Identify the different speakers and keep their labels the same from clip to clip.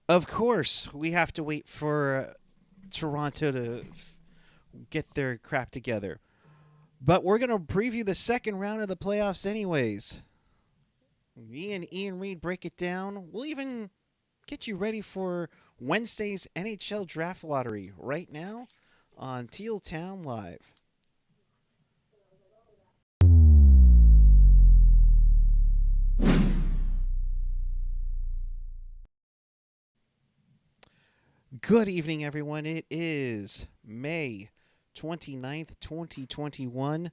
Speaker 1: Of course, we have to wait for Toronto to get their crap together. But we're going to preview the second round of the playoffs, anyways. Me and Ian Reid break it down. We'll even get you ready for Wednesday's NHL Draft Lottery right now on Teal Town Live. Good evening, everyone. It is May 29th, 2021,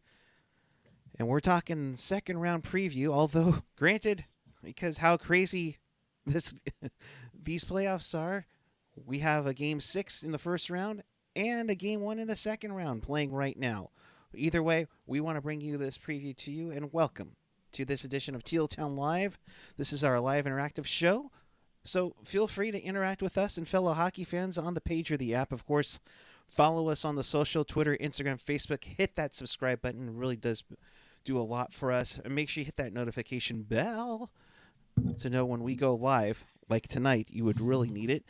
Speaker 1: and we're talking second round preview, although, granted, because how crazy this these playoffs are, we have a game 6 in the first round and a game 1 in the second round playing right now. Either way, we want to bring you this preview to you, and welcome to this edition of Teal Town Live. This is our live interactive show. So feel free to interact with us and fellow hockey fans on the page or the app. Of course, follow us on the social, Twitter, Instagram, Facebook. Hit that subscribe button. It really does do a lot for us. And make sure you hit that notification bell to know when we go live. Like tonight, you would really need it.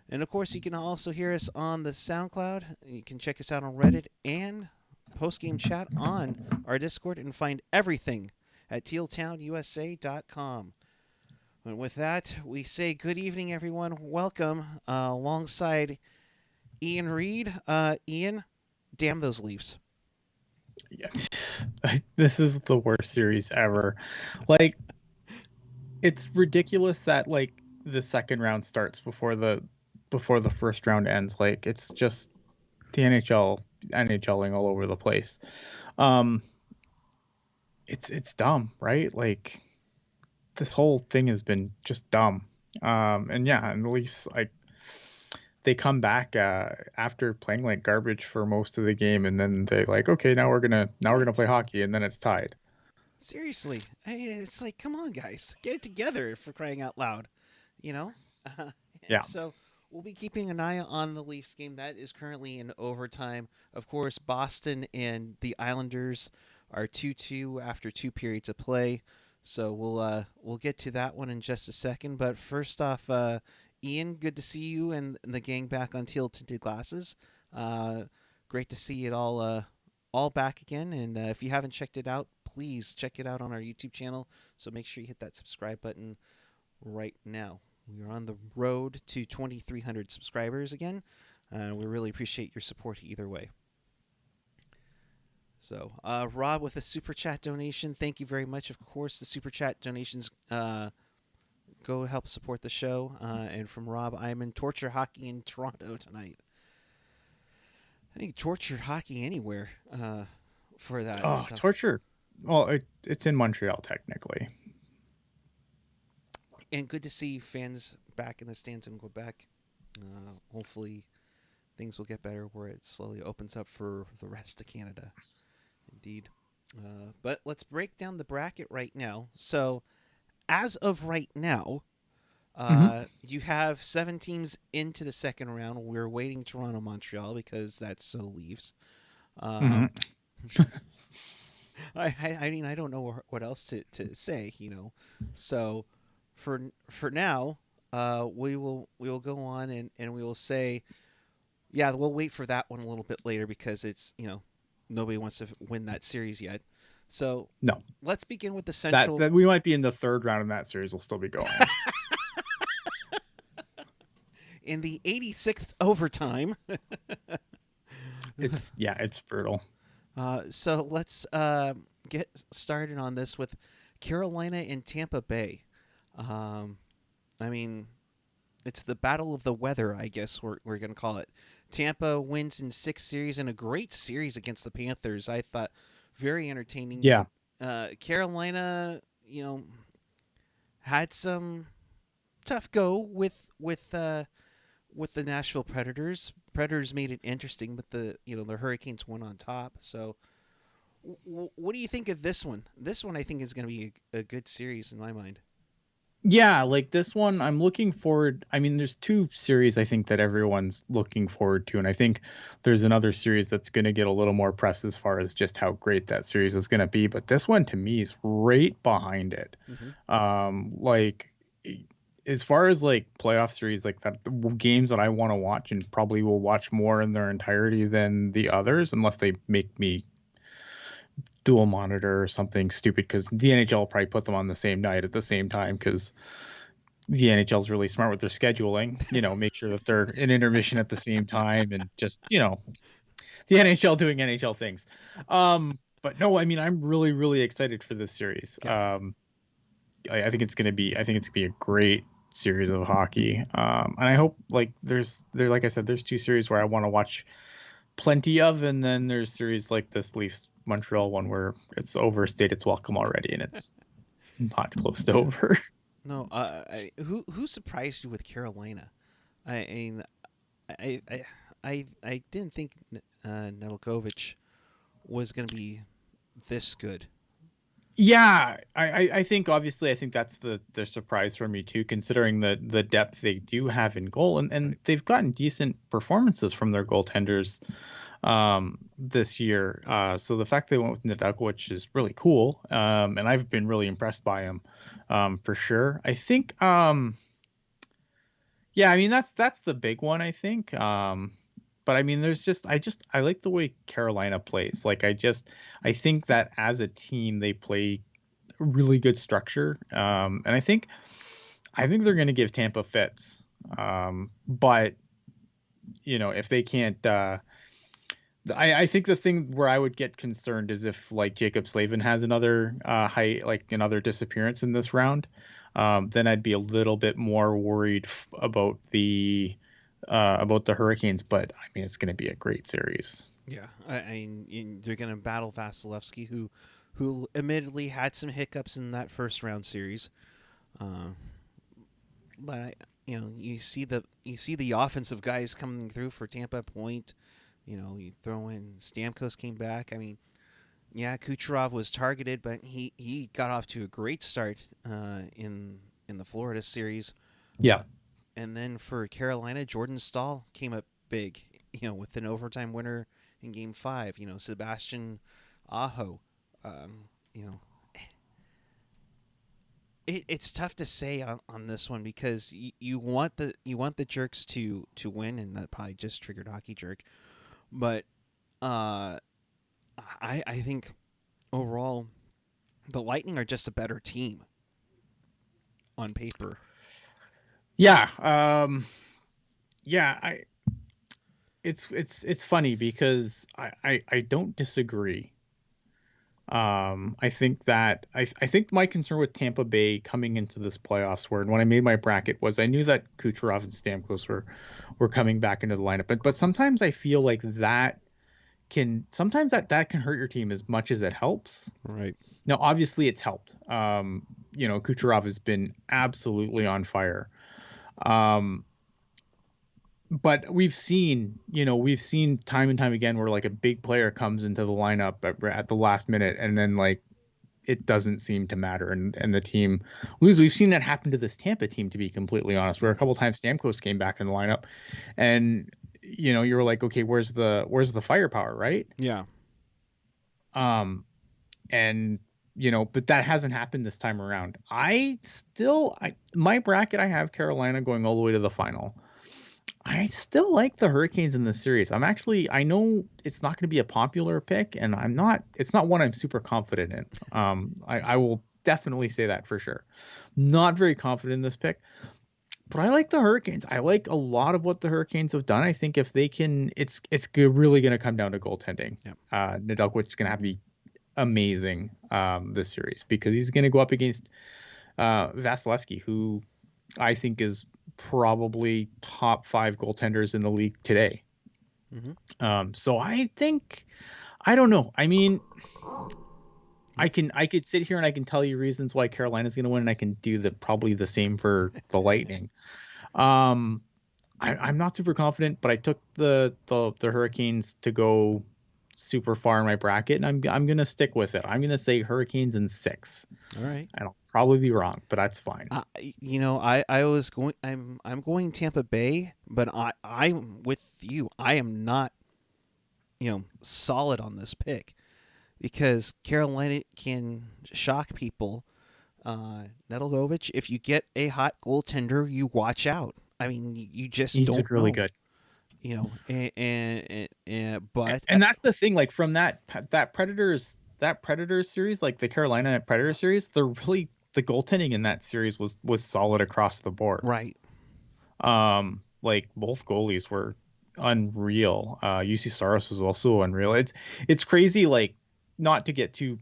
Speaker 1: And of course, you can also hear us on the SoundCloud. You can check us out on Reddit and post-game chat on our Discord and find everything at tealtownusa.com. And with that, we say good evening, everyone. Welcome alongside Ian Reid. Ian, damn those Leafs.
Speaker 2: Yeah. This is the worst series ever. Like, it's ridiculous that like the second round starts before the first round ends. Like, it's just the NHLing all over the place. It's dumb, right? Like, this whole thing has been just dumb. And the Leafs, like, they come back after playing like garbage for most of the game, and then they like, okay, now we're gonna play hockey, and then it's tied.
Speaker 1: Seriously, it's like, come on, guys, get it together for crying out loud, you know.
Speaker 2: Yeah.
Speaker 1: So we'll be keeping an eye on the Leafs game that is currently in overtime. Of course, Boston and the Islanders are 2-2 after 2 periods of play. So we'll get to that one in just a second. But first off, Ian, good to see you and the gang back on Teal Tinted Glasses. Great to see it all back again. And if you haven't checked it out, please check it out on our YouTube channel. So make sure you hit that subscribe button right now. We are on the road to 2,300 subscribers again. We really appreciate your support either way. So, Rob with a super chat donation. Thank you very much. Of course, the super chat donations go help support the show. And from Rob, I'm in Torture Hockey in Toronto tonight. I think Torture Hockey anywhere for that.
Speaker 2: Oh, so. Torture. Well, it's in Montreal technically.
Speaker 1: And good to see fans back in the stands in Quebec. Hopefully, things will get better where it slowly opens up for the rest of Canada. Indeed. But let's break down the bracket right now. So, as of right now, you have 7 teams into the second round. We're waiting Toronto, Montreal because that's so Leafs. I mean, I don't know what else to say, you know. So, for now, we will go on and we will say, yeah, we'll wait for that one a little bit later because it's, you know, nobody wants to win that series yet. So
Speaker 2: no,
Speaker 1: let's begin with the Central.
Speaker 2: That we might be in the third round and that series will still be going.
Speaker 1: In the 86th overtime.
Speaker 2: It's brutal.
Speaker 1: So let's get started on this with Carolina and Tampa Bay. I mean, it's the battle of the weather, I guess we're going to call it. Tampa wins in 6 series in a great series against the Panthers. I thought very entertaining.
Speaker 2: Yeah.
Speaker 1: Carolina, you know, had some tough go with the Nashville Predators. Predators made it interesting, but the Hurricanes won on top. So, what do you think of this one? This one I think is going to be a good series in my mind.
Speaker 2: Yeah, like this one, I'm looking forward. I mean, there's 2 series I think that everyone's looking forward to, and I think there's another series that's going to get a little more press as far as just how great that series is going to be. But this one, to me, is right behind it.
Speaker 1: Mm-hmm.
Speaker 2: Like, as far as like playoff series like that, the games that I want to watch and probably will watch more in their entirety than the others, unless they make me dual monitor or something stupid, because the NHL will probably put them on the same night at the same time because the NHL is really smart with their scheduling. Make sure that they're in intermission at the same time, and just the NHL doing NHL things. But no, I mean, I'm really, really excited for this series.
Speaker 1: Yeah.
Speaker 2: I think it's gonna be a great series of hockey. And I hope like like I said, there's two series where I want to watch plenty of, and then there's series like this Leafs Montreal one where it's overstayed its welcome already, and it's not close to over.
Speaker 1: No. Who surprised you with Carolina? I mean, I didn't think Nedeljkovic was going to be this good.
Speaker 2: Yeah, I think obviously I think that's the surprise for me too, considering the depth they do have in goal, and
Speaker 1: Right.
Speaker 2: they've gotten decent performances from their goaltenders this year. So the fact they went with Nedeljkovic is really cool, and I've been really impressed by him, for sure. I think yeah, I mean that's the big one, I think. But I mean, I like the way Carolina plays. Like I think that as a team they play really good structure. And I think they're going to give Tampa fits. But if they can't, I think the thing where I would get concerned is if like Jacob Slavin has another another disappearance in this round. Then I'd be a little bit more worried about the Hurricanes. But I mean, it's going to be a great series.
Speaker 1: Yeah. They're going to battle Vasilevsky, who admittedly had some hiccups in that first round series. Uh, but you see the offensive guys coming through for Tampa Point. You throw in Stamkos came back. I mean, yeah, Kucherov was targeted, but he got off to a great start in the Florida series.
Speaker 2: Yeah.
Speaker 1: And then for Carolina, Jordan Stahl came up big. With an overtime winner in Game 5. Sebastian Aho. Um, you know, it's tough to say on this one because you want the jerks to win, and that probably just triggered hockey jerk. But I think overall the Lightning are just a better team on paper.
Speaker 2: Yeah. Yeah. It's funny because I don't disagree. I think that I think my concern with Tampa Bay coming into this playoffs, where when I made my bracket, was I knew that Kucherov and Stamkos were coming back into the lineup, but sometimes I feel like that can hurt your team as much as it helps.
Speaker 1: Right.
Speaker 2: Now, obviously, it's helped. Kucherov has been absolutely on fire. But we've seen time and time again where like a big player comes into the lineup at the last minute, and then like it doesn't seem to matter, and the team loses. We've seen that happen to this Tampa team, to be completely honest, where a couple times Stamkos came back in the lineup, and you were like, okay, where's the firepower, right?
Speaker 1: Yeah.
Speaker 2: And but that hasn't happened this time around. My bracket, I have Carolina going all the way to the final. I still like the Hurricanes in this series. I know it's not going to be a popular pick, and it's not one I'm super confident in. I will definitely say that for sure. Not very confident in this pick, but I like the Hurricanes. I like a lot of what the Hurricanes have done. I think if they can, it's really going to come down to goaltending.
Speaker 1: Yep.
Speaker 2: Nedeljkovic is going to have to be amazing this series, because he's going to go up against Vasilevsky, who I think is probably top 5 goaltenders in the league today.
Speaker 1: Mm-hmm.
Speaker 2: So I don't know. I mean, I could sit here and I can tell you reasons why Carolina's going to win, and I can do probably the same for the Lightning. I'm not super confident, but I took the Hurricanes to go super far in my bracket, and I'm going to stick with it. I'm going to say Hurricanes in 6.
Speaker 1: All right.
Speaker 2: I'll probably be wrong, but that's fine.
Speaker 1: I was going. I'm going Tampa Bay, but I'm with you. I am not, solid on this pick, because Carolina can shock people, Nedeljkovic, if you get a hot goaltender, you watch out. I mean, you just
Speaker 2: He's
Speaker 1: don't
Speaker 2: really
Speaker 1: know,
Speaker 2: good.
Speaker 1: but
Speaker 2: And that's the thing, like from that Predators series, like the Carolina Predators series, the goaltending in that series was solid across the board.
Speaker 1: right.
Speaker 2: Like both goalies were unreal. UC Saros was also unreal. It's crazy, like not to get too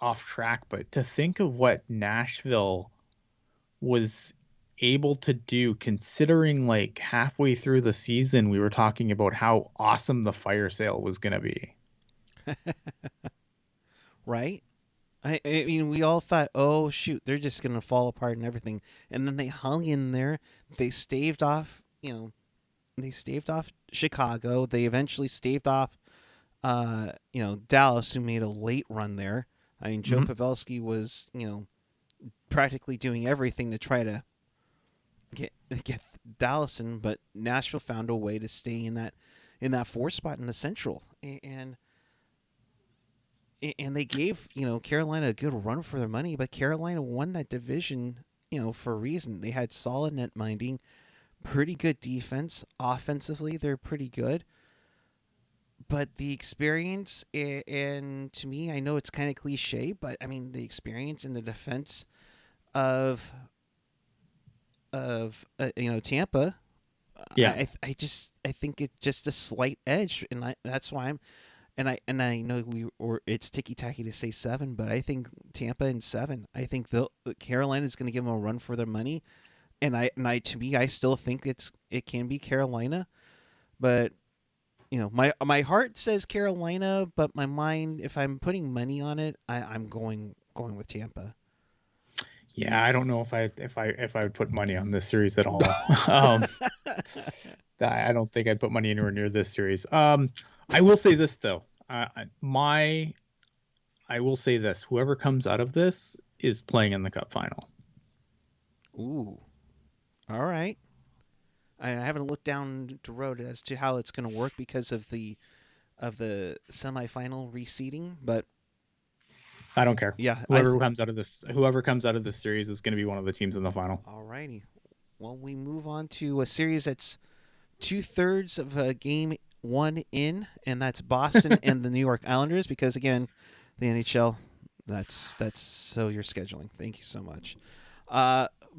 Speaker 2: off track, but to think of what Nashville was able to do, considering like halfway through the season we were talking about how awesome the fire sale was going to be.
Speaker 1: Right. I mean, we all thought, oh shoot, they're just gonna fall apart and everything, and then they hung in there. They staved off, they staved off Chicago. They eventually staved off, Dallas, who made a late run there. I mean, Joe Pavelski was, practically doing everything to try to get Dallas in, but Nashville found a way to stay in that four spot in the Central, and they gave Carolina a good run for their money, but Carolina won that division for a reason. They had solid net minding, pretty good defense. Offensively, they're pretty good, but the experience and to me, I know it's kind of cliche, but I mean the experience in the defense of Tampa.
Speaker 2: Yeah.
Speaker 1: I think it's just a slight edge, and that's why I know it's ticky tacky to say 7, but I think Tampa in 7. I think Carolina's going to give them a run for their money, and I to me I still think it can be Carolina, but my heart says Carolina, but my mind, if I'm putting money on it, I'm going with Tampa.
Speaker 2: Yeah, I don't know if I would put money on this series at all. I don't think I'd put money anywhere near this series. I will say this though. I will say this: whoever comes out of this is playing in the Cup final.
Speaker 1: Ooh, all right. I haven't looked down the road as to how it's going to work because of the semifinal reseeding, but
Speaker 2: I don't care.
Speaker 1: yeah,
Speaker 2: whoever comes out of this series is going to be one of the teams in the final.
Speaker 1: All righty. Well, we move on to a series that's 2/3 of a game one in, and that's Boston and the New York Islanders. Because again, the NHL, that's so your scheduling. Thank you so much.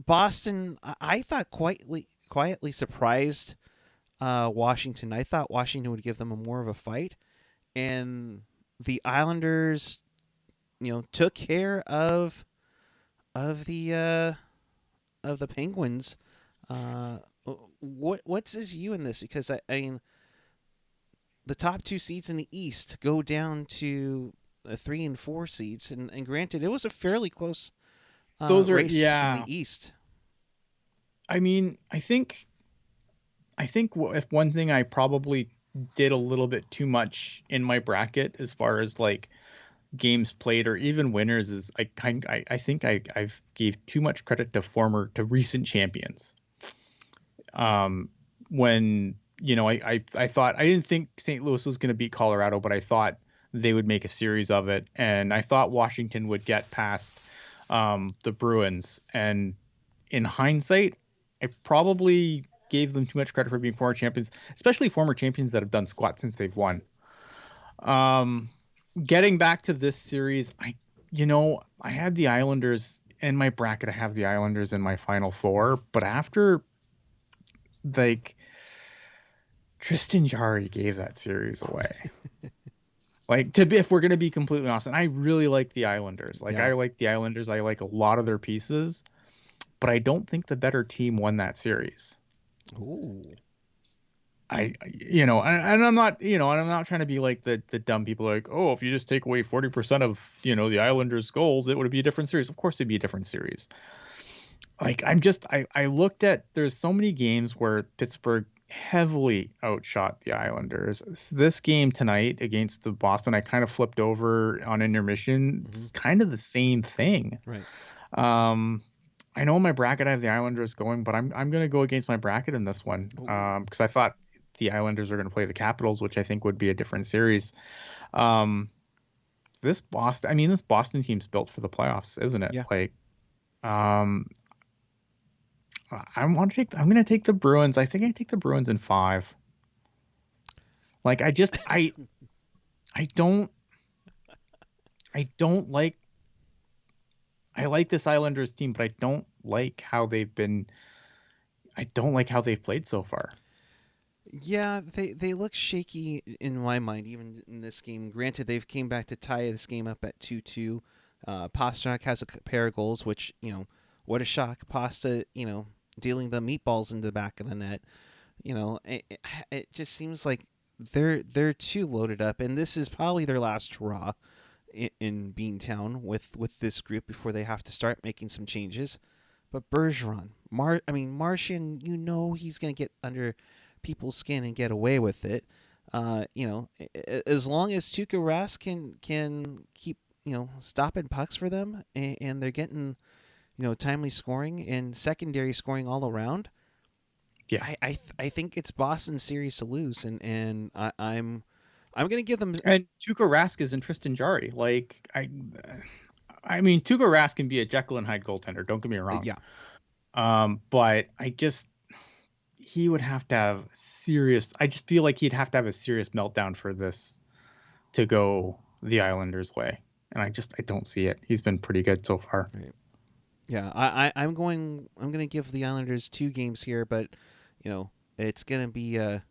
Speaker 1: Boston, I thought quietly surprised Washington. I thought Washington would give them more of a fight, and the Islanders, took care of the Penguins. What says you in this? Because I mean, the top 2 seeds in the East go down to 3 and 4 seeds, and granted, it was a fairly close race in the East.
Speaker 2: I mean, I think if one thing I probably did a little bit too much in my bracket as far as like games played or even winners is I think I've gave too much credit to recent champions. When I thought, I didn't think St. Louis was going to beat Colorado, but I thought they would make a series of it, and I thought Washington would get past the Bruins. And in hindsight, I probably gave them too much credit for being former champions, especially former champions that have done squat since they've won. Getting back to this series, I had the Islanders in my bracket. I have the Islanders in my final 4, but after like Tristan Jarry gave that series away. If we're going to be completely honest, and I really like the Islanders. I like the Islanders. I like a lot of their pieces, but I don't think the better team won that series.
Speaker 1: Ooh.
Speaker 2: And I'm not trying to be like the dumb people like, oh, if you just take away 40% of, the Islanders' goals, it would be a different series. Of course it'd be a different series. I looked at, there's so many games where Pittsburgh heavily outshot the Islanders. This game tonight against the Boston, I kind of flipped over on intermission. It's kind of the same thing.
Speaker 1: Right.
Speaker 2: I know in my bracket I have the Islanders going, but I'm going to go against my bracket in this one because I thought the Islanders are going to play the Capitals, which I think would be a different series. This Boston team's built for the playoffs, isn't it?
Speaker 1: Yeah.
Speaker 2: Um, I'm going to take the Bruins. I think I take the Bruins in 5. Like I don't I don't like I like this Islanders team, but I don't like how they've played so far.
Speaker 1: Yeah, they look shaky in my mind, even in this game. Granted, they've came back to tie this game up at 2-2. Pastrnak has a pair of goals, which, what a shock. Pasta, dealing the meatballs into the back of the net. It just seems like they're too loaded up, and this is probably their last hurrah in Beantown with this group before they have to start making some changes. But Bergeron, Martian, he's going to get under people's skin and get away with it. As long as Tuukka Rask can keep stopping pucks for them, and they're getting timely scoring and secondary scoring all around.
Speaker 2: Yeah,
Speaker 1: I think it's Boston's series to lose, and I'm going to give them.
Speaker 2: and Tuukka Rask is in Tristan Jarry. Like I mean, Tuukka Rask can be a Jekyll and Hyde goaltender. Don't get me wrong.
Speaker 1: Yeah.
Speaker 2: But he would have to have serious. I just feel like he'd have to have a serious meltdown for this to go the Islanders' way, and I don't see it. He's been pretty good so far.
Speaker 1: Right. Yeah, I'm going to give the Islanders 2 games here, but it's going to be a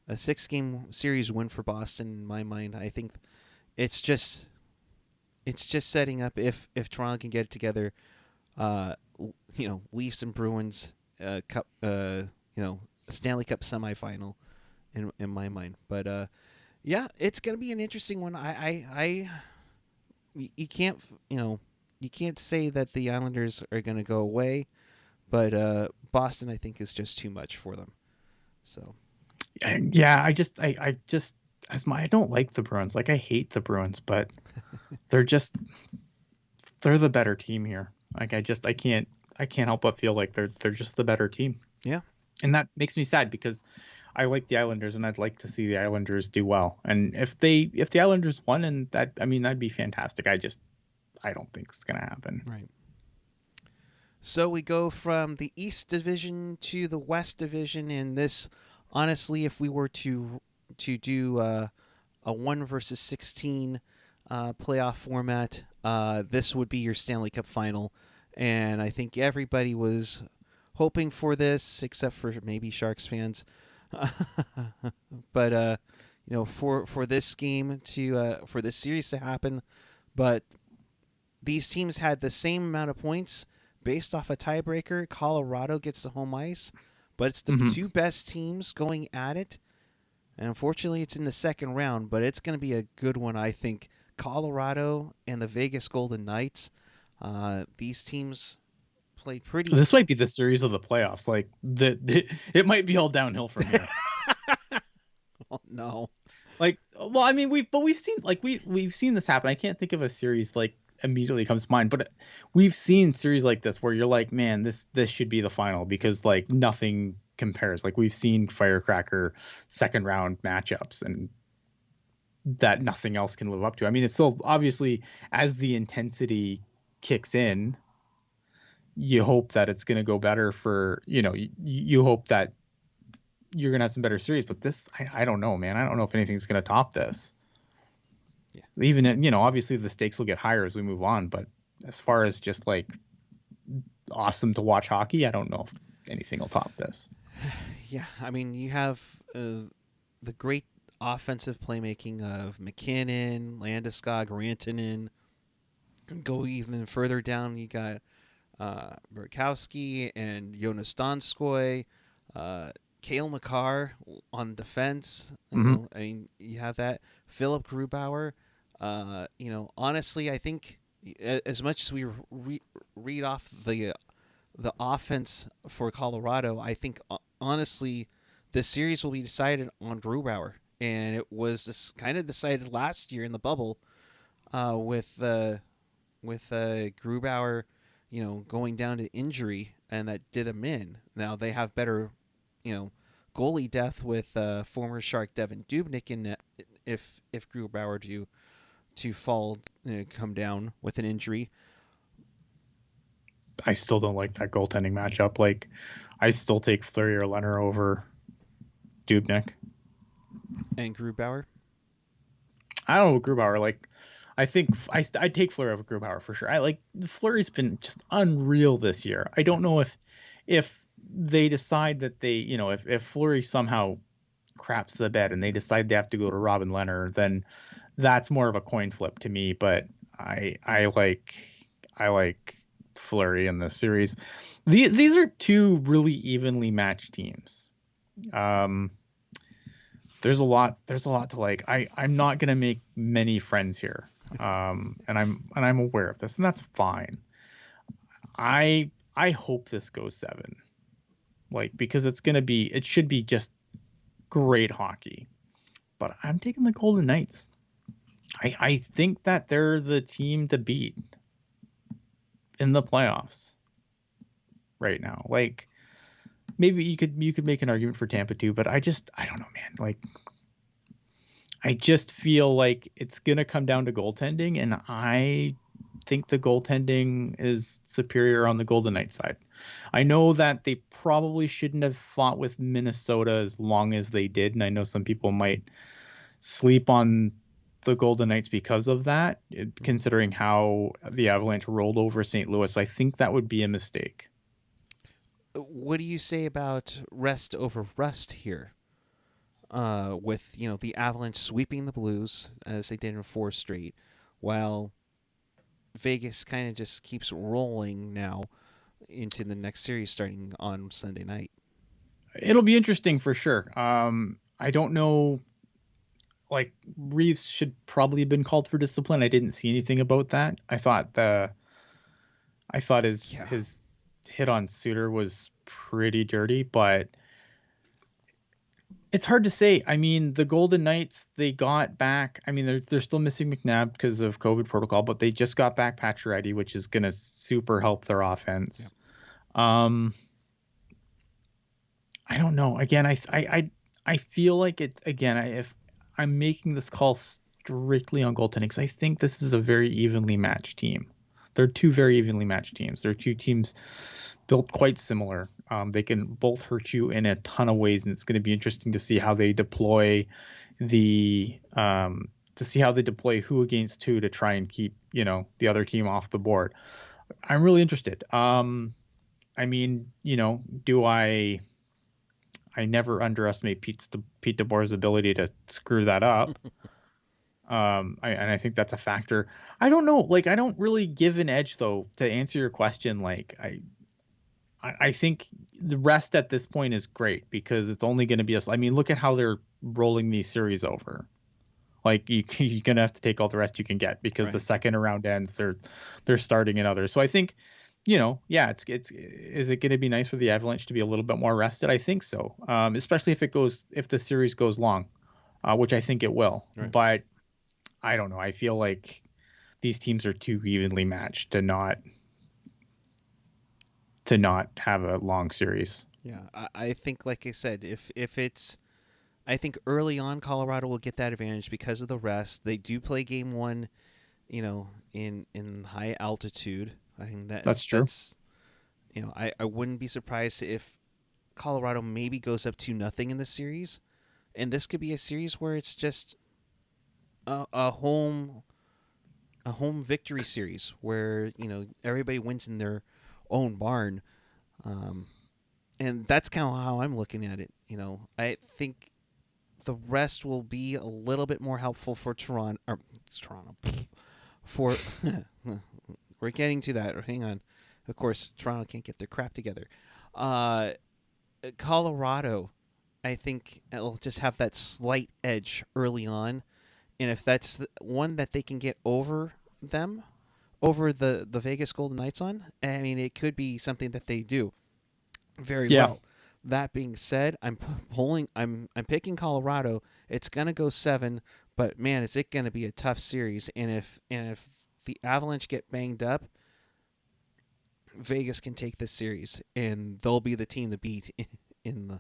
Speaker 1: 6-game series win for Boston in my mind. I think it's just setting up if Toronto can get it together. Leafs and Bruins cup, Stanley Cup semifinal in my mind. But yeah, it's going to be an interesting one. You can't you can't say that the Islanders are going to go away, but Boston I think is just too much for them. So
Speaker 2: yeah, I don't like the Bruins. Like I hate the Bruins, but they're the better team here. Like I can't help but feel like they're just the better team.
Speaker 1: Yeah.
Speaker 2: And that makes me sad because I like the Islanders and I'd like to see the Islanders do well. And if the Islanders won, and that'd be fantastic. I don't think it's going to happen.
Speaker 1: Right. So we go from the East Division to the West Division, and this, honestly, if we were to do a 1 versus 16 playoff format, this would be your Stanley Cup final, and I think everybody was hoping for this, except for maybe Sharks fans. But for this game for this series to happen, but these teams had the same amount of points based off a tiebreaker. Colorado gets the home ice, but it's the 2 best teams going at it. And unfortunately, it's in the second round, but it's going to be a good one, I think. Colorado and the Vegas Golden Knights. These teams played pretty.
Speaker 2: This might be the series of the playoffs. Like it might be all downhill from here.
Speaker 1: Oh, no.
Speaker 2: Like, well, I mean, we've seen this happen. I can't think of a series like immediately comes to mind, but we've seen series like this where you're like, man, this should be the final because like nothing compares. Like we've seen firecracker second round matchups and that nothing else can live up to. I mean, it's still obviously as the intensity kicks in, you hope that it's going to go better for, you hope that you're going to have some better series, but this, I don't know, man. I don't know if anything's going to top this. Yeah. Even, obviously the stakes will get higher as we move on, but as far as just like awesome to watch hockey, I don't know if anything will top this.
Speaker 1: Yeah. I mean, you have the great offensive playmaking of McKinnon, Landeskog, Rantanen. Go even further down, you got Burkowski and Jonas Donskoy, Cale Makar on defense. I mean, you have that. Philip Grubauer. Honestly, I think as much as we read off the offense for Colorado, I think honestly the series will be decided on Grubauer, and it was kind of decided last year in the bubble with Grubauer, going down to injury, and that did him in. Now they have better, goalie depth with former Shark Devin Dubnyk in net if Grubauer to fall, come down with an injury.
Speaker 2: I still don't like that goaltending matchup. Like, I still take Fleury or Leonard over Dubnyk.
Speaker 1: And Grubauer.
Speaker 2: I don't know Grubauer. Like, I think I'd take Fleury over Grubauer for sure. I like Fleury's been just unreal this year. I don't know if they decide that they, if Fleury somehow craps the bed and they decide they have to go to Robin Leonard, then that's more of a coin flip to me. But I like Fleury in this series. These are two really evenly matched teams. There's a lot to like. I'm not gonna make many friends here. And I'm aware of this, and that's fine. I hope this goes 7. Like, because it should be just great hockey. But I'm taking the Golden Knights. I think that they're the team to beat in the playoffs right now. Like, maybe you could make an argument for Tampa too, but I don't know, man. Like, I just feel like it's gonna come down to goaltending, and I think the goaltending is superior on the Golden Knights side. I know that they probably shouldn't have fought with Minnesota as long as they did, and I know some people might sleep on the Golden Knights because of that, considering how the Avalanche rolled over St. Louis. I think that would be a mistake.
Speaker 1: What do you say about rest over rust here? With the Avalanche sweeping the Blues as they did in 4 straight, while Vegas kind of just keeps rolling now into the next series starting on Sunday night.
Speaker 2: It'll be interesting for sure. I don't know. Like, Reeves should probably have been called for discipline. I didn't see anything about that. I thought his hit on Suter was pretty dirty, but it's hard to say. I mean, the Golden Knights, they got back. I mean, they're still missing McNabb because of COVID protocol, but they just got back Pacioretty, which is going to super help their offense. Yeah. I don't know. Again, I feel like it's, again, if I'm making this call strictly on goaltending, because I think this is a very evenly matched team. They're two very evenly matched teams. They're two teams built quite similar. They can both hurt you in a ton of ways, and it's going to be interesting to see how they deploy who against who to try and keep the other team off the board. I'm really interested. I mean, I never underestimate Pete DeBoer's ability to screw that up. And I think that's a factor. I don't know. Like, I don't really give an edge, though, to answer your question. Like, I think the rest at this point is great because it's only going to be I mean, look at how they're rolling these series over. Like, you're going to have to take all the rest you can get because the second round ends, they're starting another. So I think, yeah, is it going to be nice for the Avalanche to be a little bit more rested? I think so, especially if the series goes long, which I think it will. Right. But I don't know. I feel like these teams are too evenly matched to not have a long series.
Speaker 1: Yeah, I think, like I said, if it's, I think early on Colorado will get that advantage because of the rest. They do play game 1, in high altitude. I think that's true. That's, I wouldn't be surprised if Colorado maybe goes up 2-0 in the series, and this could be a series where it's just a home victory series where everybody wins in their own barn, and that's kind of how I'm looking at it. I think the rest will be a little bit more helpful for Toronto. For we're getting to that. Hang on. Of course, Toronto can't get their crap together. Colorado, I think it'll just have that slight edge early on, and if that's the one that they can get over the Vegas Golden Knights on, I mean, it could be something that they do very well. That being said, I'm picking Colorado. It's gonna go 7, but man, is it gonna be a tough series? And if the Avalanche get banged up, Vegas can take this series, and they'll be the team to beat in the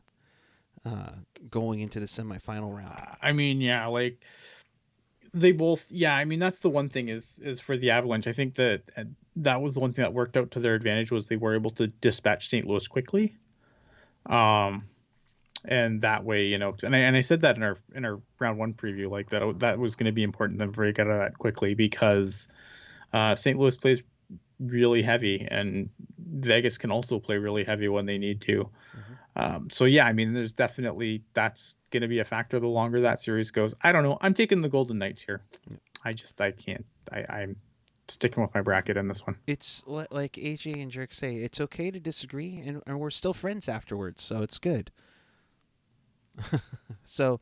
Speaker 1: going into the semifinal round.
Speaker 2: I mean, yeah, like They both, yeah. I mean, that's the one thing is for the Avalanche. I think that that was the one thing that worked out to their advantage was they were able to dispatch St. Louis quickly. And that way, and I said that in our round one preview, like that was going to be important to break out of that quickly because St. Louis plays really heavy, and Vegas can also play really heavy when they need to. So yeah, I mean, there's definitely that's going to be a factor the longer that series goes. I don't know. I'm taking the Golden Knights here. I can't. I'm sticking with my bracket in this one.
Speaker 1: It's like AJ and Jerk say, it's okay to disagree, and we're still friends afterwards, so it's good. So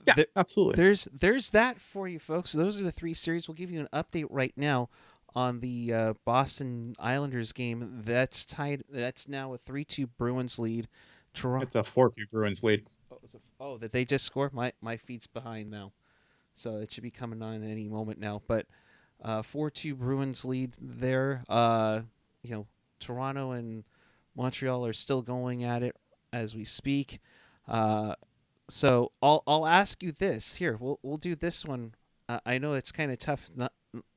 Speaker 2: yeah, absolutely.
Speaker 1: There's that for you folks. Those are the three series. We'll give you an update right now on the Boston Islanders game. That's tied. That's now a 3-2 Bruins lead.
Speaker 2: It's a 4-2 Bruins lead.
Speaker 1: Oh, that they just scored. My feet's behind now, so it should be coming on any moment now. But 4-2 Bruins lead there. Toronto and Montreal are still going at it as we speak. So I'll ask you this. Here, we'll do this one. I know it's kind of tough not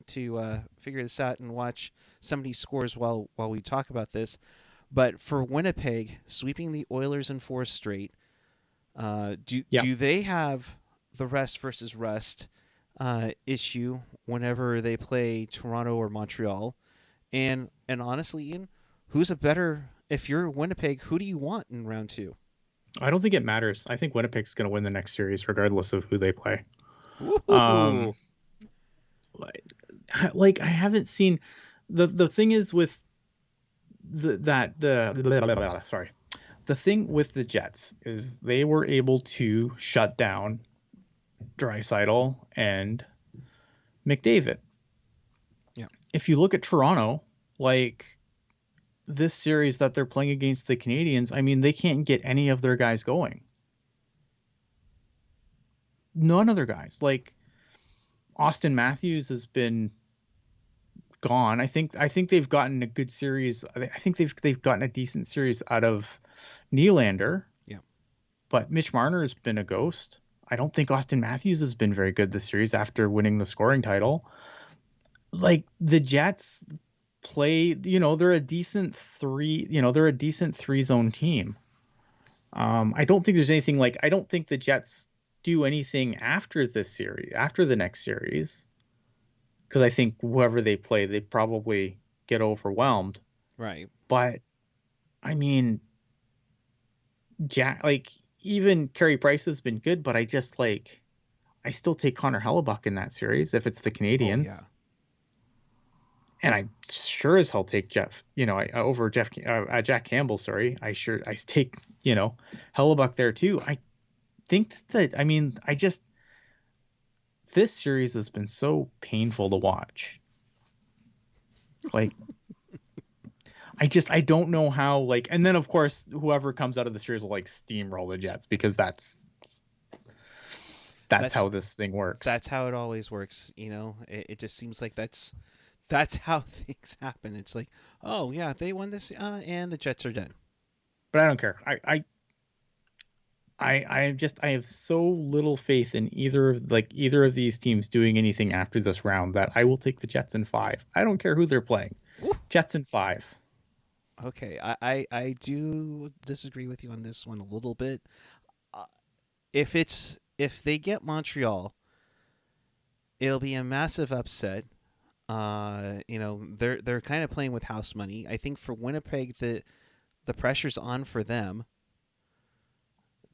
Speaker 1: to figure this out and watch somebody scores while we talk about this. But for Winnipeg sweeping the Oilers in 4 straight, do they have the rest versus rust issue whenever they play Toronto or Montreal? And honestly, Ian, who's a better? If you're Winnipeg, who do you want in round 2?
Speaker 2: I don't think it matters. I think Winnipeg's going to win the next series regardless of who they play. Like I haven't seen the thing is with the thing with the Jets is they were able to shut down Draisaitl and McDavid.
Speaker 1: Yeah.
Speaker 2: If you look at Toronto, like this series that they're playing against the Canadians, I mean, they can't get any of their guys going. None of their guys. Like Austin Matthews has been gone. I think they've gotten a good series. I think they've gotten a decent series out of Nylander.
Speaker 1: Yeah.
Speaker 2: But Mitch Marner has been a ghost. I don't think Austin Matthews has been very good this series after winning the scoring title. Like the Jets play, they're a decent 3-zone team. I don't think there's anything I don't think the Jets do anything after the next series. Because I think whoever they play, they probably get overwhelmed.
Speaker 1: Right.
Speaker 2: But I mean, even Carey Price has been good, but I still take Connor Hellebuck in that series if it's the Canadiens.
Speaker 1: Oh, yeah.
Speaker 2: And I sure as hell take over Jack Campbell. Sorry, I take Hellebuck there too. I think that this series has been so painful to watch. Like, I don't know how. And then of course whoever comes out of the series will steamroll the Jets because that's how this thing works.
Speaker 1: That's how it always works. It just seems like that's how things happen. It's like, oh yeah, they won this, and the Jets are done.
Speaker 2: But I don't care. I have so little faith in either of these teams doing anything after this round that I will take the Jets in 5. I don't care who they're playing. Ooh. Jets in 5.
Speaker 1: Okay, I do disagree with you on this one a little bit. If they get Montreal, it'll be a massive upset. They're kind of playing with house money. I think for Winnipeg, the pressure's on for them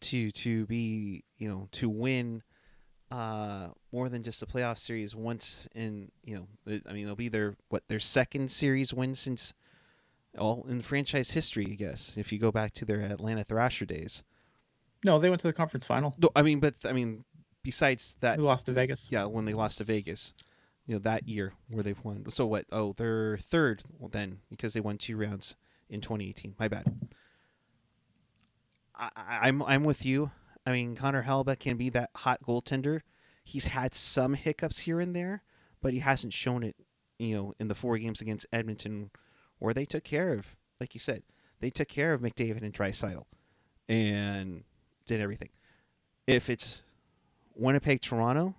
Speaker 1: to be, to win more than just a playoff series once in, it'll be their second series win since in franchise history, I guess, if you go back to their Atlanta Thrasher days.
Speaker 2: No, they went to the conference final.
Speaker 1: No, besides that,
Speaker 2: they lost to Vegas.
Speaker 1: Yeah, when they lost to Vegas. That year where they've won. So what? Oh, they're third then because they won 2 rounds in 2018. My bad. I'm with you. I mean, Connor Hellebuck can be that hot goaltender. He's had some hiccups here and there, but he hasn't shown it, in the 4 games against Edmonton where they took care of, like you said, they took care of McDavid and Draisaitl and did everything. If it's Winnipeg, Toronto,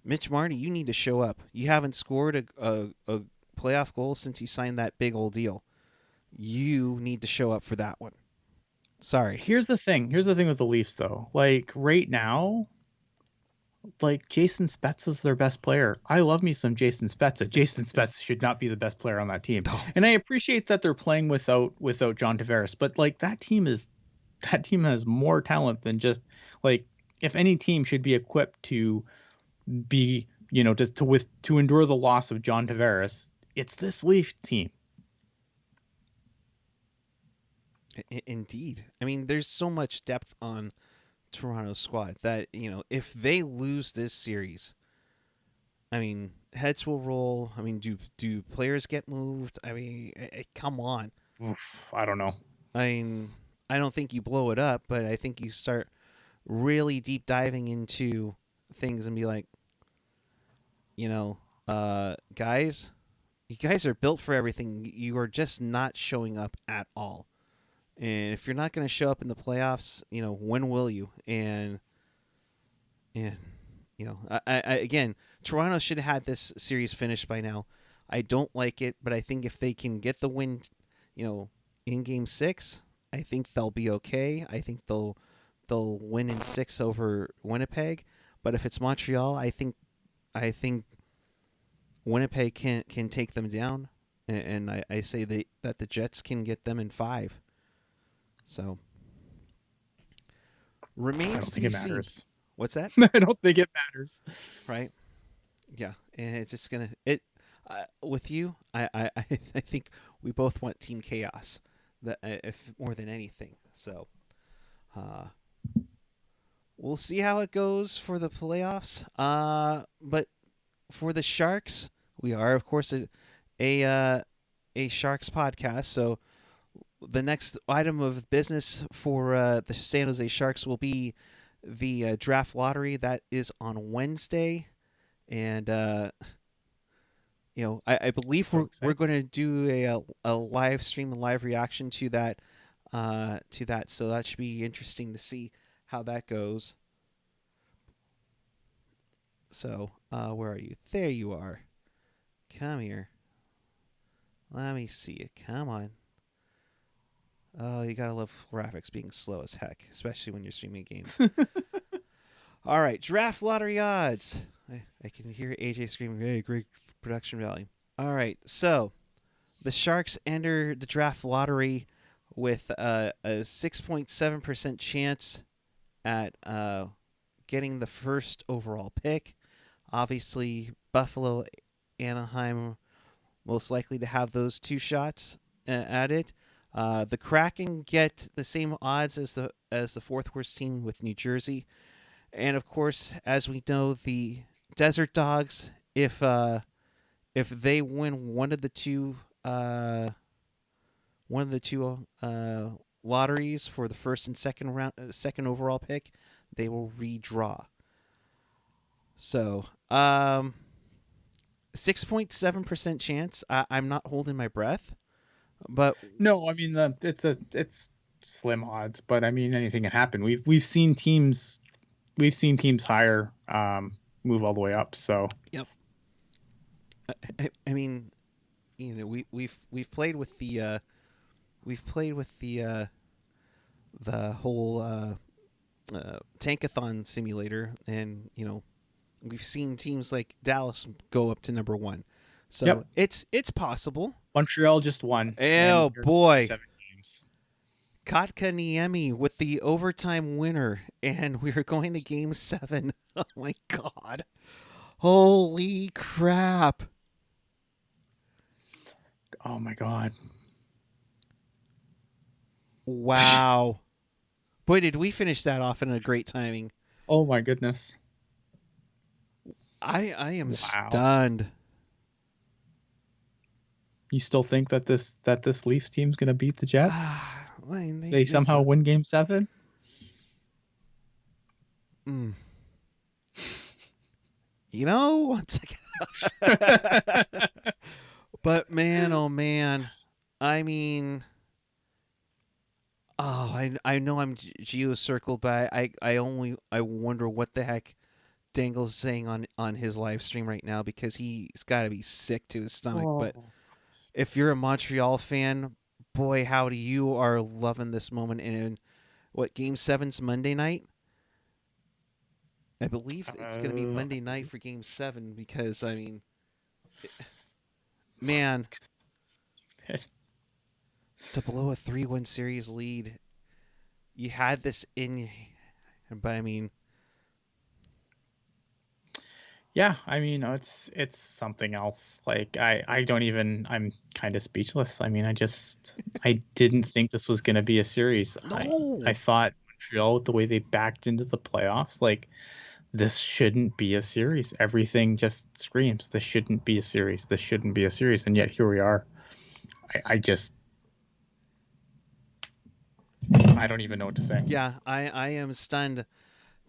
Speaker 1: Mitch Marty, you need to show up. You haven't scored a playoff goal since you signed that big old deal. You need to show up for that one. Sorry.
Speaker 2: Here's the thing. Here's the thing with the Leafs, though. Like right now, like Jason Spezza's their best player. I love me some Jason Spezza. Jason Spezza should not be the best player on that team.
Speaker 1: No.
Speaker 2: And I appreciate that they're playing without John Tavares, but like that team has more talent than just like if any team should be equipped to be, just to endure the loss of John Tavares, it's this Leaf team.
Speaker 1: Indeed. I mean, there's so much depth on Toronto's squad that, if they lose this series, I mean, heads will roll. I mean, do players get moved? I mean, come on.
Speaker 2: Oof, I don't know.
Speaker 1: I mean, I don't think you blow it up, but I think you start really deep diving into things and be like, guys, you guys are built for everything. You are just not showing up at all. And if you're not going to show up in the playoffs, when will you? And I again, Toronto should have had this series finished by now. I don't like it, but I think if they can get the win, in Game 6, I think they'll be okay. I think they'll win in 6 over Winnipeg. But if it's Montreal, I think Winnipeg can take them down, and I say that the Jets can get them in 5. So remains to be seen. Matters. What's that?
Speaker 2: I don't think it matters.
Speaker 1: Right? Yeah, and it's just gonna with you. I think we both want Team Chaos, that if more than anything. So, we'll see how it goes for the playoffs. But for the Sharks, we are of course a Sharks podcast. So the next item of business for the San Jose Sharks will be the draft lottery that is on Wednesday, and I believe we're going to do a live stream, a live reaction to that. So that should be interesting to see how that goes. So where are you? There you are. Come here. Let me see it. Come on. Oh, you gotta love graphics being slow as heck, especially when you're streaming a game. All right, draft lottery odds. I can hear AJ screaming, "Hey, great production value." All right, so the Sharks enter the draft lottery with a 6.7% chance at getting the first overall pick. Obviously, Buffalo, Anaheim, most likely to have those two shots at it. The Kraken get the same odds as the fourth worst team with New Jersey, and of course, as we know, the Desert Dogs, if they win one of the two lotteries for the first and second overall pick, they will redraw. So 6.7% chance. I'm not holding my breath. But
Speaker 2: no, I mean it's slim odds, but I mean anything can happen. We've seen teams higher move all the way up. So
Speaker 1: yep. I mean, we've played with the whole tankathon simulator, and we've seen teams like Dallas go up to number 1. So yep. It's possible.
Speaker 2: Montreal just won.
Speaker 1: Oh boy!
Speaker 2: 7 games.
Speaker 1: Kotkaniemi with the overtime winner, and we're going to Game 7. Oh my God! Holy crap!
Speaker 2: Oh my God!
Speaker 1: Wow! Boy, did we finish that off in a great timing!
Speaker 2: Oh my goodness!
Speaker 1: I am stunned.
Speaker 2: You still think that this Leafs team's going to beat the Jets? They somehow win Game 7?
Speaker 1: Once again. But man, oh man. I mean, I know I'm geo-circled, but I wonder what the heck Dangle's saying on his live stream right now because he's got to be sick to his stomach. But if you're a Montreal fan, boy, howdy, you are loving this moment. And what, Game 7's Monday night? I believe it's going to be Monday night for Game 7 because, I mean, man, to blow a 3-1 series lead, you had this in, but I mean,
Speaker 2: yeah, I mean, it's something else. Like I don't even, I'm kind of speechless. I mean, I didn't think this was going to be a series.
Speaker 1: No.
Speaker 2: I thought Montreal, with the way they backed into the playoffs, like this shouldn't be a series. Everything just screams this shouldn't be a series. This shouldn't be a series, and yet here we are. I don't even know what to say.
Speaker 1: Yeah, I am stunned.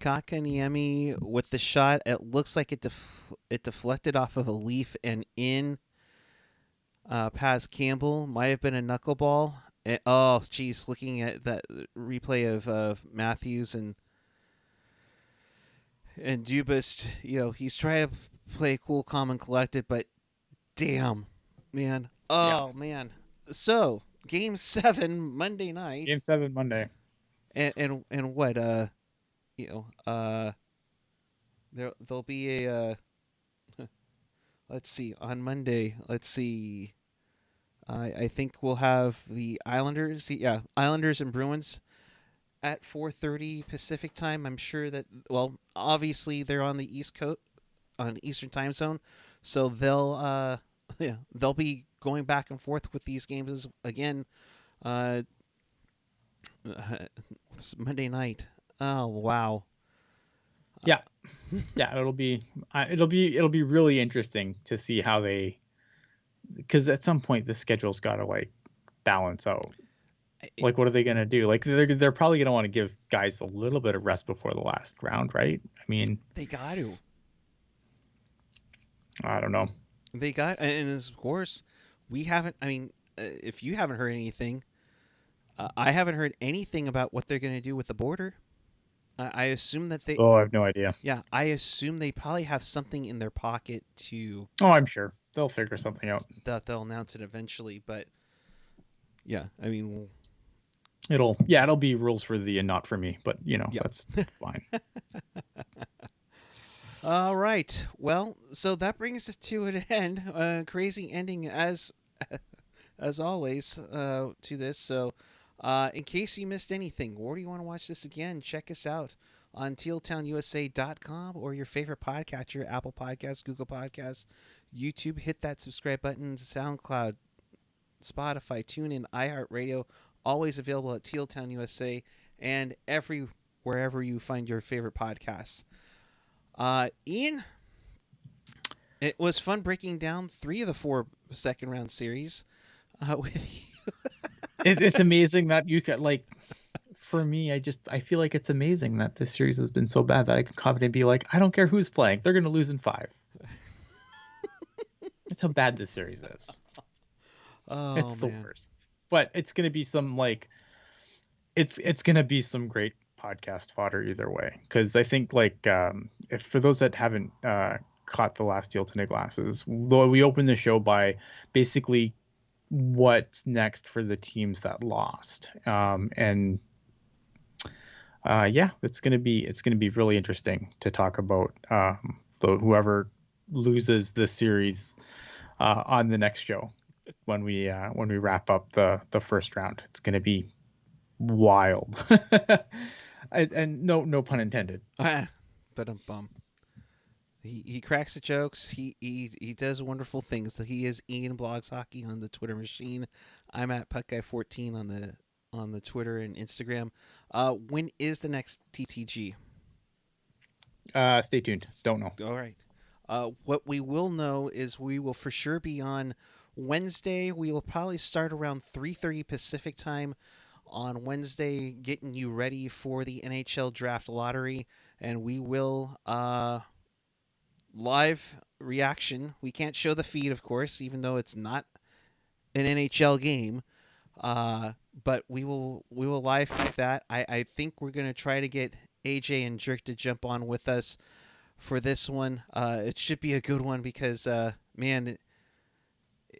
Speaker 1: Kakaniemi with the shot. It looks like it deflected off of a leaf and in past Campbell. Might have been a knuckleball. Oh, geez, looking at that replay of Matthews and Dubas, he's trying to play cool, calm, and collected, but damn, man. Oh, yeah. Man. So, Game 7, Monday night.
Speaker 2: Game 7, Monday.
Speaker 1: And what, there'll be a, let's see, on Monday, I think we'll have the Islanders, Islanders and Bruins at 4:30 Pacific time. I'm sure that, well, obviously they're on the East Coast, on Eastern time zone, so they'll be going back and forth with these games again. It's Monday night. Oh wow.
Speaker 2: Yeah, it'll be really interesting to see how they, because at some point the schedule's got to like balance out. Like, what are they gonna do? Like, they're probably gonna want to give guys a little bit of rest before the last round, right? I mean,
Speaker 1: they got to.
Speaker 2: I don't know.
Speaker 1: They got, and of course, we haven't. I mean, if you haven't heard anything, I haven't heard anything about what they're gonna do with the border. I assume that they.
Speaker 2: Oh, I have no idea.
Speaker 1: Yeah, I assume they probably have something in their pocket to.
Speaker 2: Oh, I'm sure they'll figure something out.
Speaker 1: That they'll announce it eventually, but yeah, I mean,
Speaker 2: it'll be rules for thee and not for me, but that's fine.
Speaker 1: All right, well, so that brings us to an end. Crazy ending as always to this. So. In case you missed anything, or do you want to watch this again, check us out on tealtownusa.com or your favorite podcatcher, Apple Podcasts, Google Podcasts, YouTube. Hit that subscribe button, SoundCloud, Spotify, TuneIn, iHeartRadio, always available at Teal Town USA and wherever you find your favorite podcasts. Ian, it was fun breaking down 3 of the 4 second round series with you.
Speaker 2: It's amazing that you could, like, for me, I feel like it's amazing that this series has been so bad that I can confidently be like, I don't care who's playing, they're going to lose in 5. That's how bad this series is.
Speaker 1: Oh,
Speaker 2: it's the worst. But it's going to be some, like, it's going to be some great podcast fodder either way. Because I think, like, if for those that haven't caught the last Teal Tinted Glasses, we opened the show by basically what's next for the teams that lost, it's gonna be really interesting to talk about whoever loses the series on the next show when we wrap up the first round. It's gonna be wild. and no pun intended.
Speaker 1: But He cracks the jokes. He does wonderful things. He is Ian Blogs Hockey on the Twitter machine. I'm at PuckGuy14 on the Twitter and Instagram. When is the next TTG?
Speaker 2: Stay tuned. Don't know.
Speaker 1: All right. What we will know is we will for sure be on Wednesday. We will probably start around 3:30 Pacific time on Wednesday, getting you ready for the NHL Draft Lottery, and we will live reaction. We can't show the feed, of course, even though it's not an NHL game. But we will live feed that. I think we're gonna try to get AJ and Jerk to jump on with us for this one. It should be a good one because, man,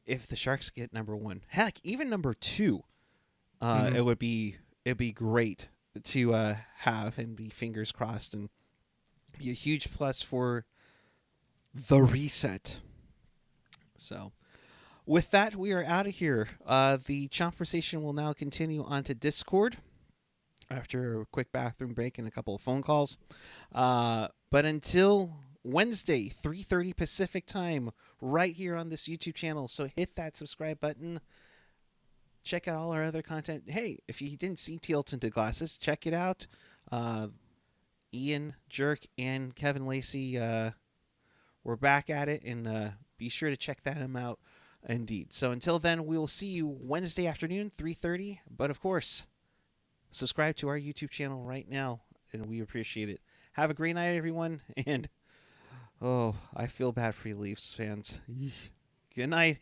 Speaker 1: if the Sharks get number one, heck, even number two, it'd be great to have and be fingers crossed and be a huge plus for the reset. So, with that, we are out of here. The conversation will now continue onto Discord after a quick bathroom break and a couple of phone calls. But until Wednesday, 3:30 Pacific time, right here on this YouTube channel. So hit that subscribe button. Check out all our other content. Hey, if you didn't see Teal Tinted Glasses, check it out. Ian, Jerk, and Kevin Lacey, we're back at it, and be sure to check that out. Indeed. So until then, we will see you Wednesday afternoon, 3:30. But of course, subscribe to our YouTube channel right now, and we appreciate it. Have a great night, everyone. And, I feel bad for you Leafs fans. Good night.